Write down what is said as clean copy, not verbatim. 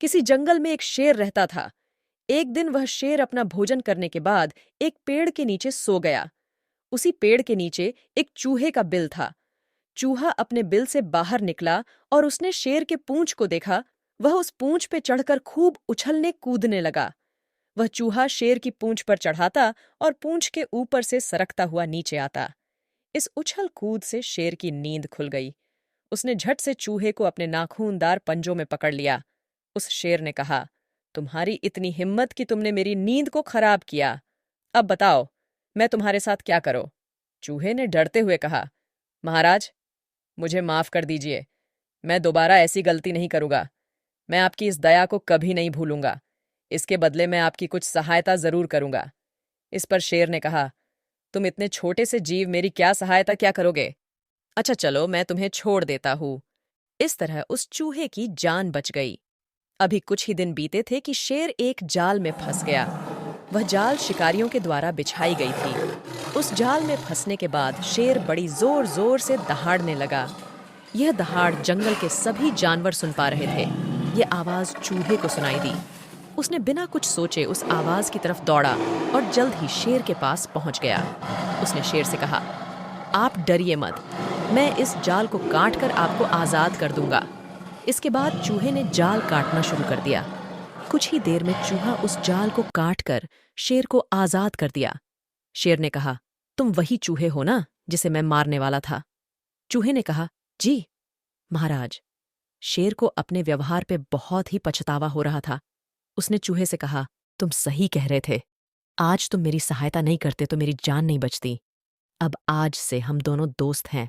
किसी जंगल में एक शेर रहता था। एक दिन वह शेर अपना भोजन करने के बाद एक पेड़ के नीचे सो गया। उसी पेड़ के नीचे एक चूहे का बिल था। चूहा अपने बिल से बाहर निकला और उसने शेर के पूंछ को देखा। वह उस पूंछ पे चढ़कर खूब उछलने कूदने लगा। वह चूहा शेर की पूंछ पर चढ़ाता और पूंछ के ऊपर से सरकता हुआ नीचे आता। इस उछल कूद से शेर की नींद खुल गई। उसने झट से चूहे को अपने नाखूनदार पंजों में पकड़ लिया। उस शेर ने कहा, तुम्हारी इतनी हिम्मत कि तुमने मेरी नींद को खराब किया। अब बताओ, मैं तुम्हारे साथ क्या करूं? चूहे ने डरते हुए कहा, महाराज, मुझे माफ कर दीजिए। मैं दोबारा ऐसी गलती नहीं करूंगा। मैं आपकी इस दया को कभी नहीं भूलूंगा। इसके बदले मैं आपकी कुछ सहायता जरूर करूंगा। इस पर शेर ने कहा, तुम इतने छोटे से जीव मेरी क्या सहायता क्या करोगे? अच्छा चलो, मैं तुम्हें छोड़ देता हूँ। इस तरह उस चूहे की जान बच गई। अभी कुछ ही दिन बीते थे कि शेर एक जाल में फंस गया। वह जाल शिकारियों के द्वारा बिछाई गई थी। उस जाल में फंसने के बाद शेर बड़ी जोर जोर से दहाड़ने लगा। यह दहाड़ जंगल के सभी जानवर सुन पा रहे थे। यह आवाज चूहे को सुनाई दी। उसने बिना कुछ सोचे उस आवाज की तरफ दौड़ा और जल्द ही शेर के पास पहुंच गया। उसने शेर से कहा, आप डरिए मत, मैं इस जाल को काटकर आपको आजाद कर दूंगा। इसके बाद चूहे ने जाल काटना शुरू कर दिया। कुछ ही देर में चूहा उस जाल को काटकर शेर को आजाद कर दिया। शेर ने कहा, तुम वही चूहे हो ना जिसे मैं मारने वाला था? चूहे ने कहा, जी महाराज। शेर को अपने व्यवहार पे बहुत ही पछतावा हो रहा था। उसने चूहे से कहा, तुम सही कह रहे थे। आज तुम मेरी सहायता नहीं करते तो मेरी जान नहीं बचती। अब आज से हम दोनों दोस्त हैं।